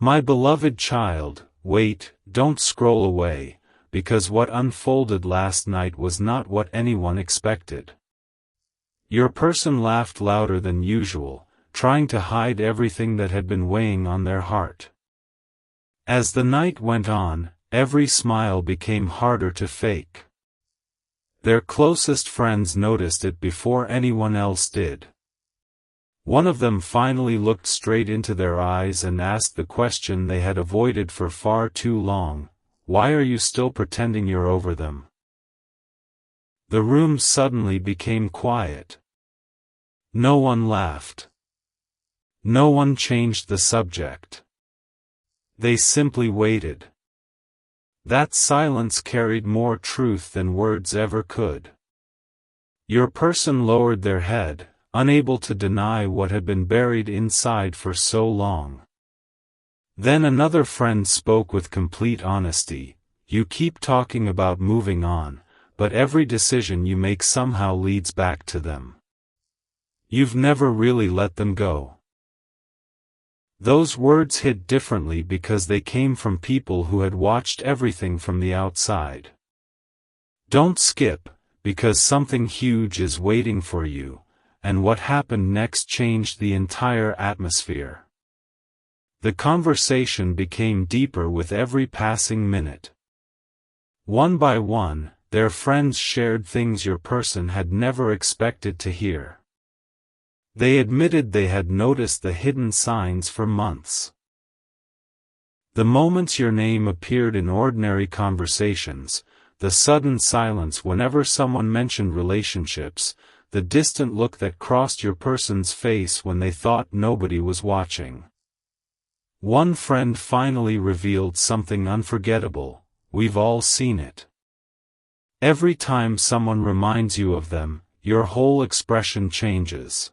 My beloved child, wait, don't scroll away, because what unfolded last night was not what anyone expected. Your person laughed louder than usual, trying to hide everything that had been weighing on their heart. As the night went on, every smile became harder to fake. Their closest friends noticed it before anyone else did. One of them finally looked straight into their eyes and asked the question they had avoided for far too long: why are you still pretending you're over them? The room suddenly became quiet. No one laughed. No one changed the subject. They simply waited. That silence carried more truth than words ever could. Your person lowered their head, unable to deny what had been buried inside for so long. Then another friend spoke with complete honesty: you keep talking about moving on, but every decision you make somehow leads back to them. You've never really let them go. Those words hit differently because they came from people who had watched everything from the outside. Don't skip, because something huge is waiting for you, and what happened next changed the entire atmosphere. The conversation became deeper with every passing minute. One by one, their friends shared things your person had never expected to hear. They admitted they had noticed the hidden signs for months. The moments your name appeared in ordinary conversations, the sudden silence whenever someone mentioned relationships, the distant look that crossed your person's face when they thought nobody was watching. One friend finally revealed something unforgettable: we've all seen it. Every time someone reminds you of them, your whole expression changes.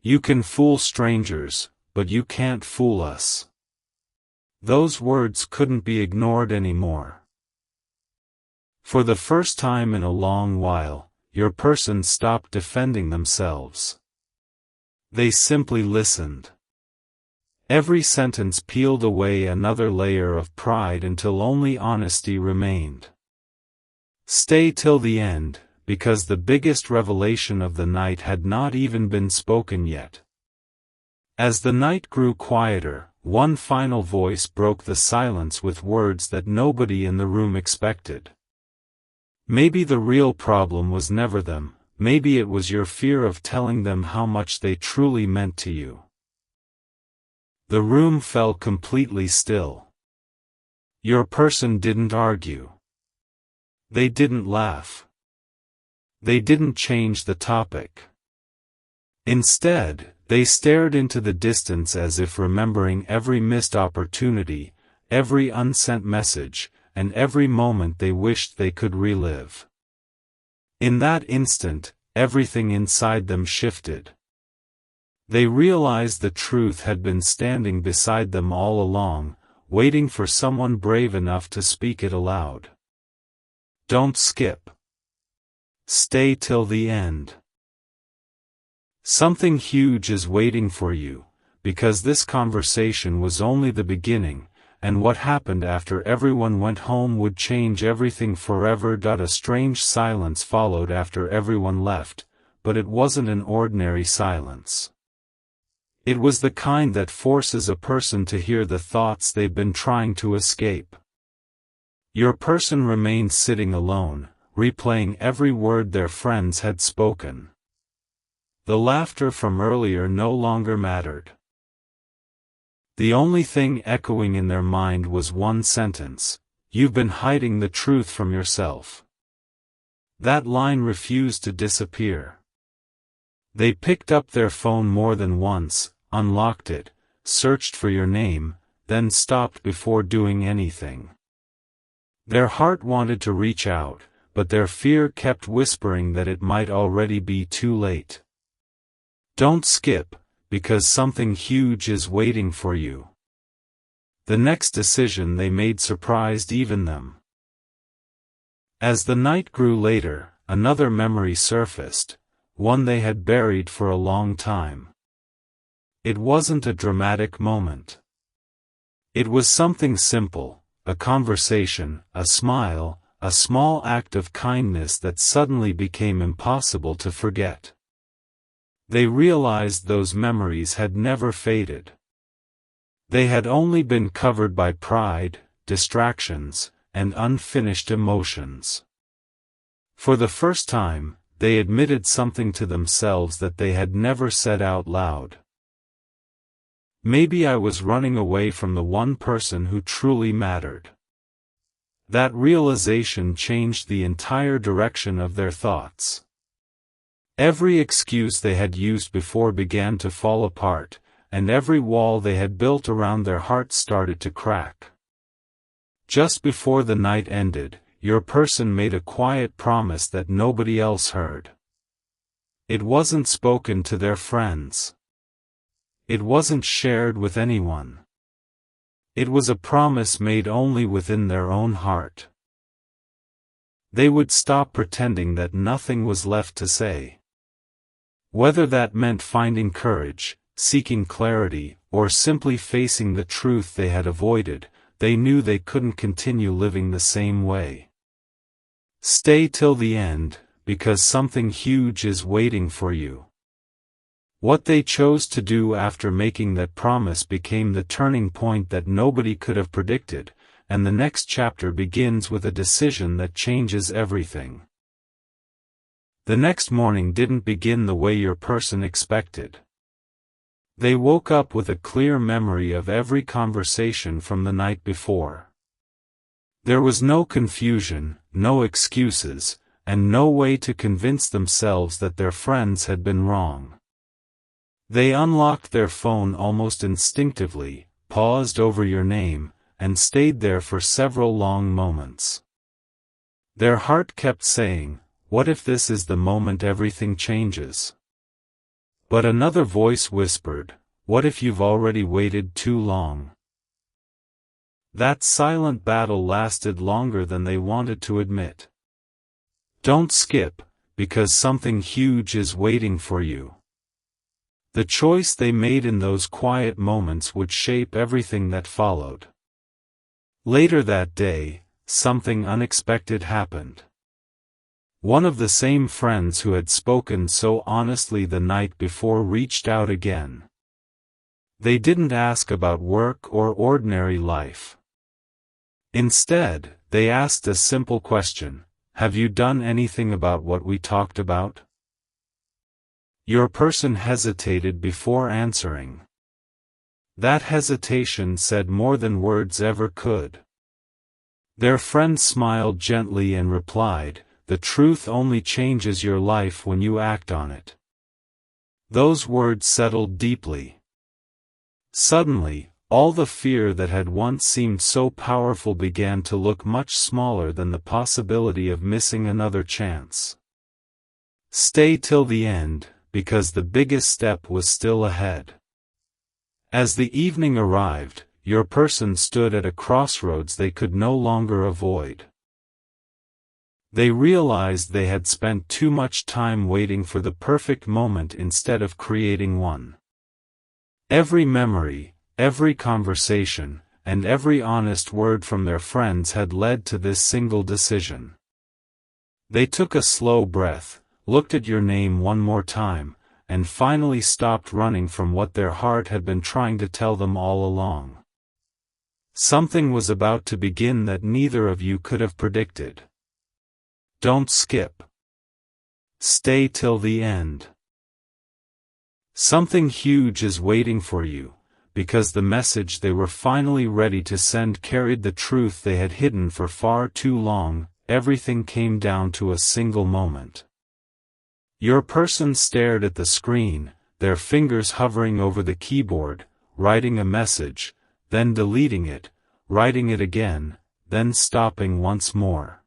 You can fool strangers, but you can't fool us. Those words couldn't be ignored anymore. For the first time in a long while, your person stopped defending themselves. They simply listened. Every sentence peeled away another layer of pride until only honesty remained. Stay till the end, because the biggest revelation of the night had not even been spoken yet. As the night grew quieter, one final voice broke the silence with words that nobody in the room expected. Maybe the real problem was never them, maybe it was your fear of telling them how much they truly meant to you. The room fell completely still. Your person didn't argue. They didn't laugh. They didn't change the topic. Instead, they stared into the distance as if remembering every missed opportunity, every unsent message, and every moment they wished they could relive. In that instant, everything inside them shifted. They realized the truth had been standing beside them all along, waiting for someone brave enough to speak it aloud. Don't skip. Stay till the end. Something huge is waiting for you, because this conversation was only the beginning, and what happened after everyone went home would change everything forever. A strange silence followed after everyone left, but it wasn't an ordinary silence. It was the kind that forces a person to hear the thoughts they've been trying to escape. Your person remained sitting alone, replaying every word their friends had spoken. The laughter from earlier no longer mattered. The only thing echoing in their mind was one sentence: you've been hiding the truth from yourself. That line refused to disappear. They picked up their phone more than once, unlocked it, searched for your name, then stopped before doing anything. Their heart wanted to reach out, but their fear kept whispering that it might already be too late. Don't skip, because something huge is waiting for you. The next decision they made surprised even them. As the night grew later, another memory surfaced, one they had buried for a long time. It wasn't a dramatic moment. It was something simple, a conversation, a smile, a small act of kindness that suddenly became impossible to forget. They realized those memories had never faded. They had only been covered by pride, distractions, and unfinished emotions. For the first time, they admitted something to themselves that they had never said out loud. Maybe I was running away from the one person who truly mattered. That realization changed the entire direction of their thoughts. Every excuse they had used before began to fall apart, and every wall they had built around their hearts started to crack. Just before the night ended, your person made a quiet promise that nobody else heard. It wasn't spoken to their friends. It wasn't shared with anyone. It was a promise made only within their own heart. They would stop pretending that nothing was left to say. Whether that meant finding courage, seeking clarity, or simply facing the truth they had avoided, they knew they couldn't continue living the same way. Stay till the end, because something huge is waiting for you. What they chose to do after making that promise became the turning point that nobody could have predicted, and the next chapter begins with a decision that changes everything. The next morning didn't begin the way your person expected. They woke up with a clear memory of every conversation from the night before. There was no confusion, no excuses, and no way to convince themselves that their friends had been wrong. They unlocked their phone almost instinctively, paused over your name, and stayed there for several long moments. Their heart kept saying, "What if this is the moment everything changes?" But another voice whispered, "What if you've already waited too long?" That silent battle lasted longer than they wanted to admit. Don't skip, because something huge is waiting for you. The choice they made in those quiet moments would shape everything that followed. Later that day, something unexpected happened. One of the same friends who had spoken so honestly the night before reached out again. They didn't ask about work or ordinary life. Instead, they asked a simple question: "Have you done anything about what we talked about?" Your person hesitated before answering. That hesitation said more than words ever could. Their friend smiled gently and replied, "The truth only changes your life when you act on it." Those words settled deeply. Suddenly, all the fear that had once seemed so powerful began to look much smaller than the possibility of missing another chance. Stay till the end, because the biggest step was still ahead. As the evening arrived, your person stood at a crossroads they could no longer avoid. They realized they had spent too much time waiting for the perfect moment instead of creating one. Every memory, every conversation, and every honest word from their friends had led to this single decision. They took a slow breath, looked at your name one more time, and finally stopped running from what their heart had been trying to tell them all along. Something was about to begin that neither of you could have predicted. Don't skip. Stay till the end. Something huge is waiting for you, because the message they were finally ready to send carried the truth they had hidden for far too long. Everything came down to a single moment. Your person stared at the screen, their fingers hovering over the keyboard, writing a message, then deleting it, writing it again, then stopping once more.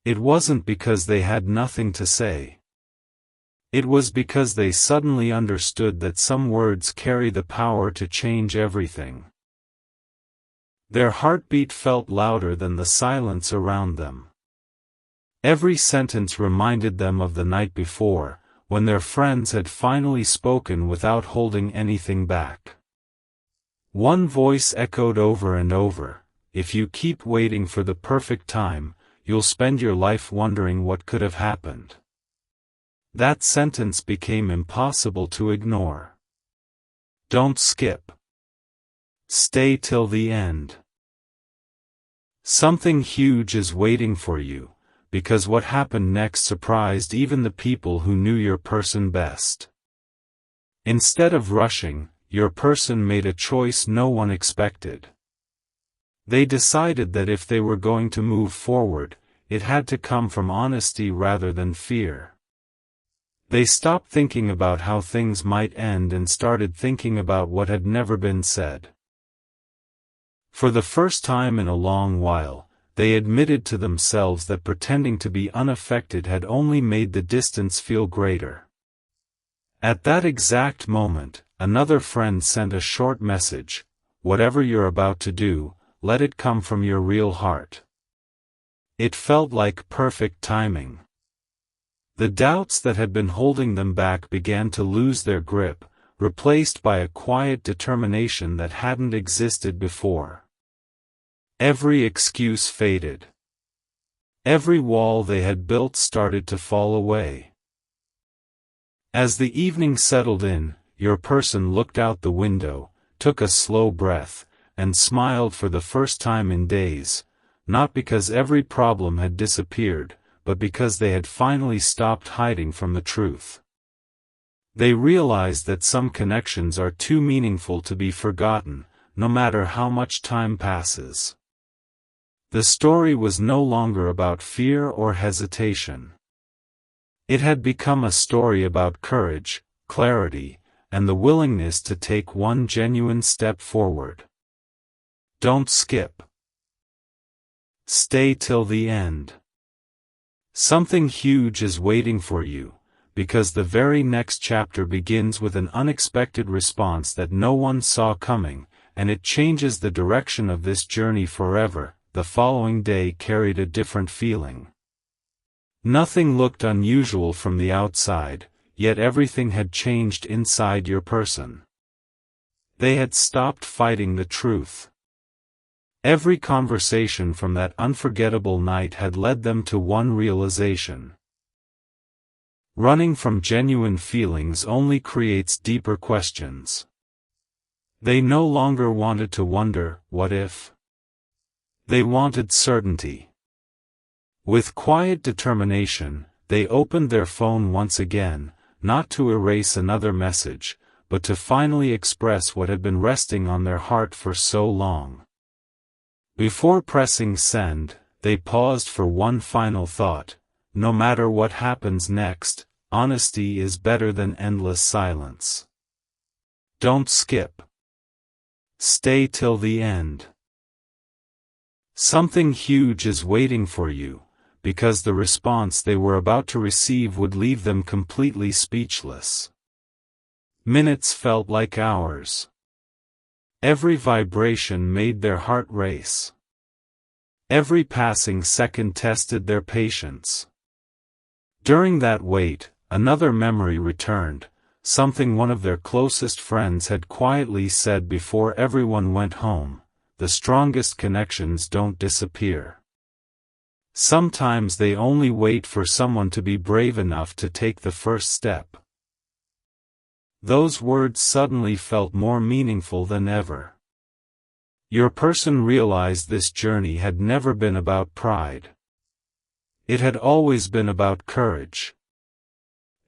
It wasn't because they had nothing to say. It was because they suddenly understood that some words carry the power to change everything. Their heartbeat felt louder than the silence around them. Every sentence reminded them of the night before, when their friends had finally spoken without holding anything back. One voice echoed over and over, "If you keep waiting for the perfect time, you'll spend your life wondering what could have happened." That sentence became impossible to ignore. Don't skip. Stay till the end. Something huge is waiting for you, because what happened next surprised even the people who knew your person best. Instead of rushing, your person made a choice no one expected. They decided that if they were going to move forward, it had to come from honesty rather than fear. They stopped thinking about how things might end and started thinking about what had never been said. For the first time in a long while, they admitted to themselves that pretending to be unaffected had only made the distance feel greater. At that exact moment, another friend sent a short message: "Whatever you're about to do, let it come from your real heart." It felt like perfect timing. The doubts that had been holding them back began to lose their grip, replaced by a quiet determination that hadn't existed before. Every excuse faded. Every wall they had built started to fall away. As the evening settled in, your person looked out the window, took a slow breath, and smiled for the first time in days, not because every problem had disappeared, but because they had finally stopped hiding from the truth. They realized that some connections are too meaningful to be forgotten, no matter how much time passes. The story was no longer about fear or hesitation. It had become a story about courage, clarity, and the willingness to take one genuine step forward. Don't skip. Stay till the end. Something huge is waiting for you, because the very next chapter begins with an unexpected response that no one saw coming, and it changes the direction of this journey forever. The following day carried a different feeling. Nothing looked unusual from the outside, yet everything had changed inside your person. They had stopped fighting the truth. Every conversation from that unforgettable night had led them to one realization. Running from genuine feelings only creates deeper questions. They no longer wanted to wonder, what if? They wanted certainty. With quiet determination, they opened their phone once again, not to erase another message, but to finally express what had been resting on their heart for so long. Before pressing send, they paused for one final thought: no matter what happens next, honesty is better than endless silence. Don't skip. Stay till the end. Something huge is waiting for you, because the response they were about to receive would leave them completely speechless. Minutes felt like hours. Every vibration made their heart race. Every passing second tested their patience. During that wait, another memory returned, something one of their closest friends had quietly said before everyone went home: the strongest connections don't disappear. Sometimes they only wait for someone to be brave enough to take the first step. Those words suddenly felt more meaningful than ever. Your person realized this journey had never been about pride. It had always been about courage.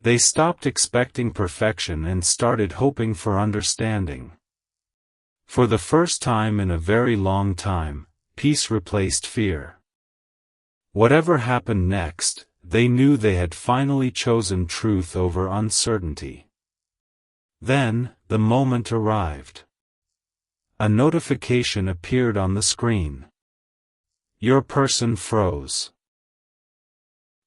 They stopped expecting perfection and started hoping for understanding. For the first time in a very long time, peace replaced fear. Whatever happened next, they knew they had finally chosen truth over uncertainty. Then, the moment arrived. A notification appeared on the screen. Your person froze.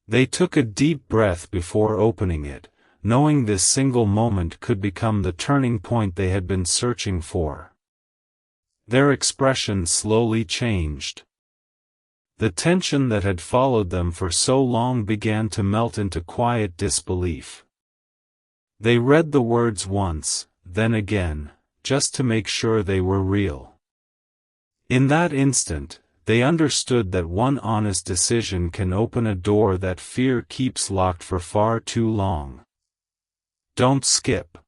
They took a deep breath before opening it, knowing this single moment could become the turning point they had been searching for. Their expression slowly changed. The tension that had followed them for so long began to melt into quiet disbelief. They read the words once, then again, just to make sure they were real. In that instant, they understood that one honest decision can open a door that fear keeps locked for far too long. Don't skip.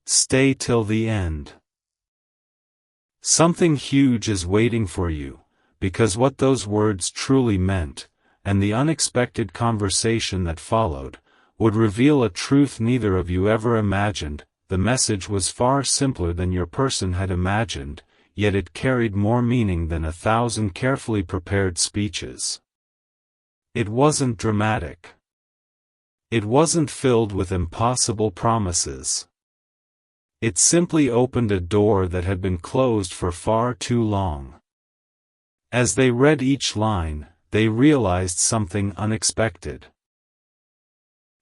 Stay till the end. Something huge is waiting for you, because what those words truly meant, and the unexpected conversation that followed, would reveal a truth neither of you ever imagined. The message was far simpler than your person had imagined, yet it carried more meaning than 1,000 carefully prepared speeches. It wasn't dramatic. It wasn't filled with impossible promises. It simply opened a door that had been closed for far too long. As they read each line, they realized something unexpected.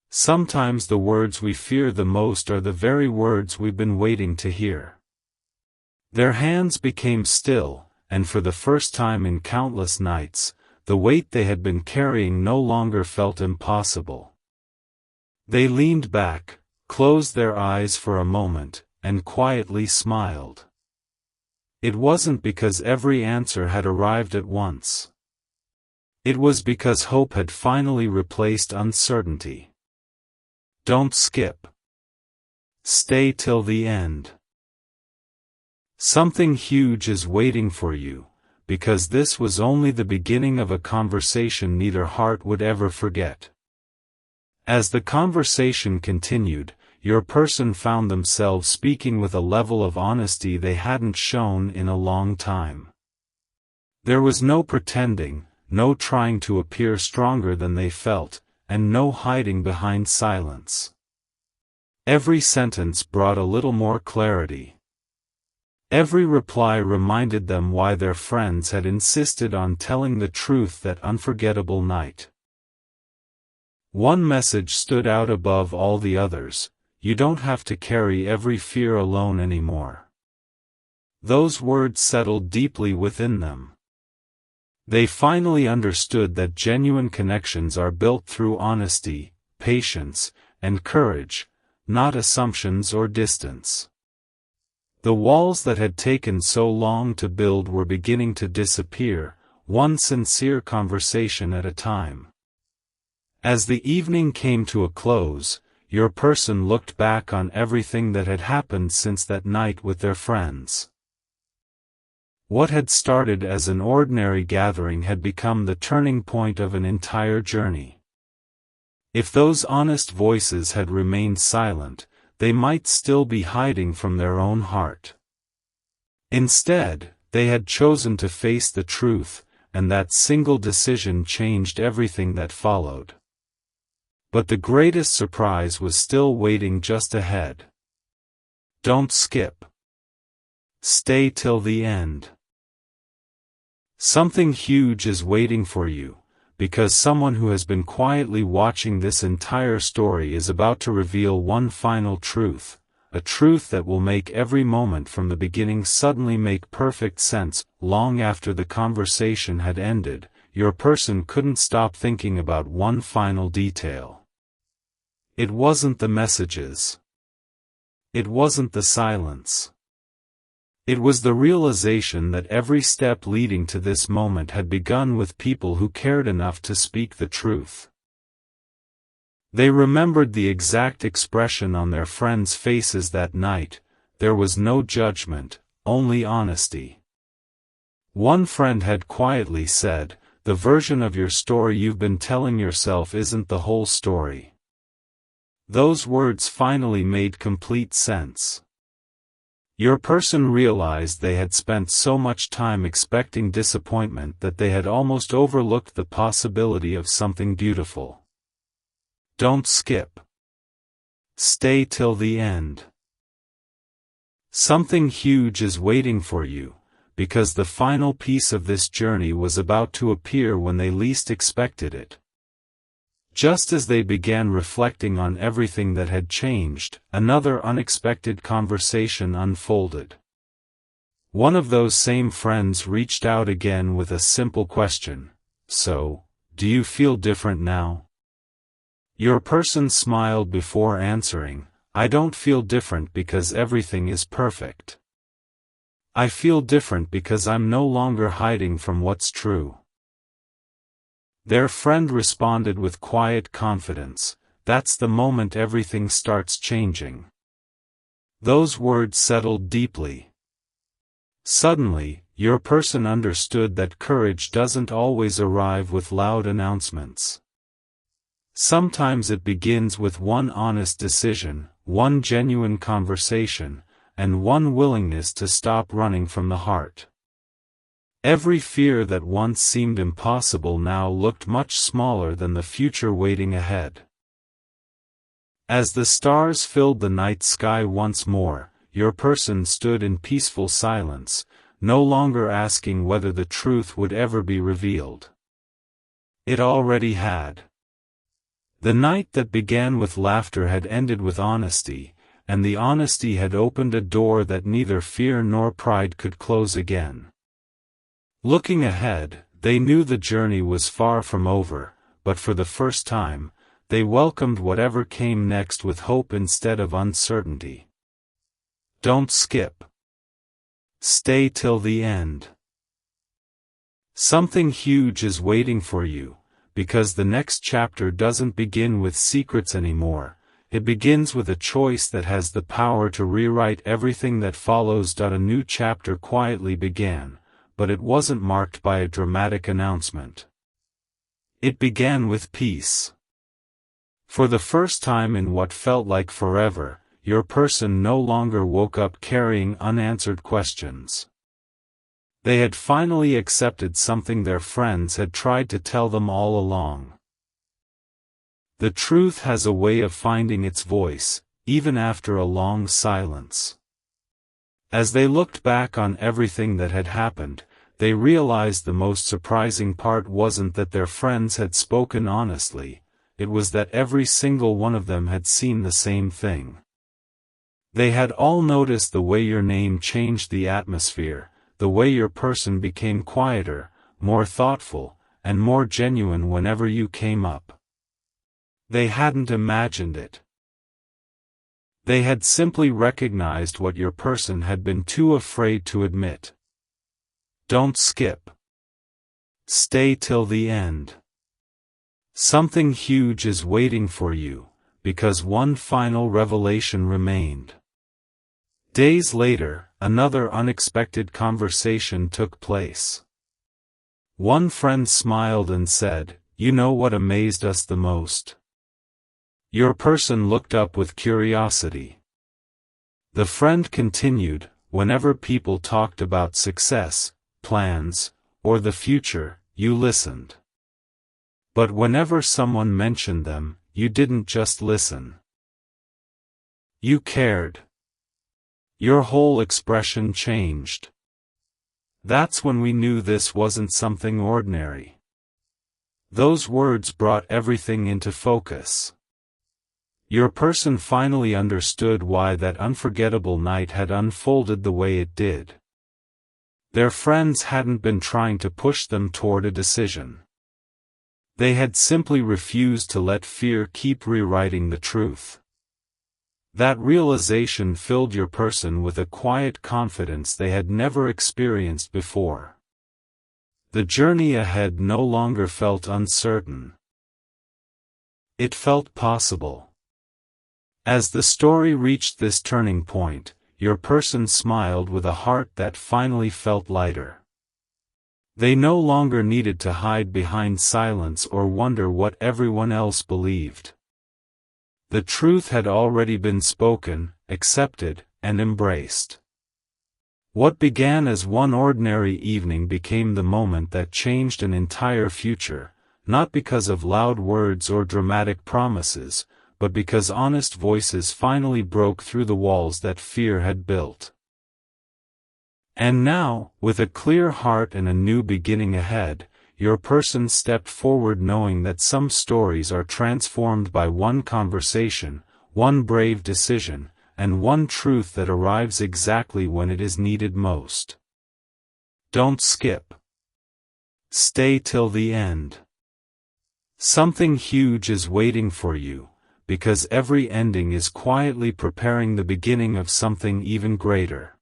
Sometimes the words we fear the most are the very words we've been waiting to hear. Their hands became still, and for the first time in countless nights, the weight they had been carrying no longer felt impossible. They leaned back, closed their eyes for a moment, and quietly smiled. It wasn't because every answer had arrived at once. It was because hope had finally replaced uncertainty. Don't skip. Stay till the end. Something huge is waiting for you, because this was only the beginning of a conversation neither heart would ever forget. As the conversation continued, your person found themselves speaking with a level of honesty they hadn't shown in a long time. There was no pretending, no trying to appear stronger than they felt, and no hiding behind silence. Every sentence brought a little more clarity. Every reply reminded them why their friends had insisted on telling the truth that unforgettable night. One message stood out above all the others: you don't have to carry every fear alone anymore. Those words settled deeply within them. They finally understood that genuine connections are built through honesty, patience, and courage, not assumptions or distance. The walls that had taken so long to build were beginning to disappear, one sincere conversation at a time. As the evening came to a close, your person looked back on everything that had happened since that night with their friends. What had started as an ordinary gathering had become the turning point of an entire journey. If those honest voices had remained silent, they might still be hiding from their own heart. Instead, they had chosen to face the truth, and that single decision changed everything that followed. But the greatest surprise was still waiting just ahead. Don't skip. Stay till the end. Something huge is waiting for you, because someone who has been quietly watching this entire story is about to reveal one final truth, a truth that will make every moment from the beginning suddenly make perfect sense. Long after the conversation had ended, your person couldn't stop thinking about one final detail. It wasn't the messages. It wasn't the silence. It was the realization that every step leading to this moment had begun with people who cared enough to speak the truth. They remembered the exact expression on their friends' faces that night. There was no judgment, only honesty. One friend had quietly said, "The version of your story you've been telling yourself isn't the whole story." Those words finally made complete sense. Your person realized they had spent so much time expecting disappointment that they had almost overlooked the possibility of something beautiful. Don't skip. Stay till the end. Something huge is waiting for you, because the final piece of this journey was about to appear when they least expected it. Just as they began reflecting on everything that had changed, another unexpected conversation unfolded. One of those same friends reached out again with a simple question: "So, do you feel different now?" Your person smiled before answering, I don't feel different because everything is perfect. I feel different because I'm no longer hiding from what's true." Their friend responded with quiet confidence, "That's the moment everything starts changing." Those words settled deeply. Suddenly, your person understood that courage doesn't always arrive with loud announcements. Sometimes it begins with one honest decision, one genuine conversation, and one willingness to stop running from the heart. Every fear that once seemed impossible now looked much smaller than the future waiting ahead. As the stars filled the night sky once more, your person stood in peaceful silence, no longer asking whether the truth would ever be revealed. It already had. The night that began with laughter had ended with honesty, and the honesty had opened a door that neither fear nor pride could close again. Looking ahead, they knew the journey was far from over, but for the first time, they welcomed whatever came next with hope instead of uncertainty. Don't skip. Stay till the end. Something huge is waiting for you, because the next chapter doesn't begin with secrets anymore, it begins with a choice that has the power to rewrite everything that follows. A new chapter quietly began, but it wasn't marked by a dramatic announcement. It began with peace. For the first time in what felt like forever, your person no longer woke up carrying unanswered questions. They had finally accepted something their friends had tried to tell them all along. The truth has a way of finding its voice, even after a long silence. As they looked back on everything that had happened, they realized the most surprising part wasn't that their friends had spoken honestly, it was that every single one of them had seen the same thing. They had all noticed the way your name changed the atmosphere, the way your person became quieter, more thoughtful, and more genuine whenever you came up. They hadn't imagined it. They had simply recognized what your person had been too afraid to admit. Don't skip. Stay till the end. Something huge is waiting for you, because one final revelation remained. Days later, another unexpected conversation took place. One friend smiled and said, "You know what amazed us the most?" Your person looked up with curiosity. The friend continued, "Whenever people talked about success, plans, or the future, you listened. But whenever someone mentioned them, you didn't just listen. You cared. Your whole expression changed. That's when we knew this wasn't something ordinary." Those words brought everything into focus. Your person finally understood why that unforgettable night had unfolded the way it did. Their friends hadn't been trying to push them toward a decision. They had simply refused to let fear keep rewriting the truth. That realization filled your person with a quiet confidence they had never experienced before. The journey ahead no longer felt uncertain. It felt possible. As the story reached this turning point, your person smiled with a heart that finally felt lighter. They no longer needed to hide behind silence or wonder what everyone else believed. The truth had already been spoken, accepted, and embraced. What began as one ordinary evening became the moment that changed an entire future, not because of loud words or dramatic promises, but because honest voices finally broke through the walls that fear had built. And now, with a clear heart and a new beginning ahead, your person stepped forward knowing that some stories are transformed by one conversation, one brave decision, and one truth that arrives exactly when it is needed most. Don't skip. Stay till the end. Something huge is waiting for you, because every ending is quietly preparing the beginning of something even greater.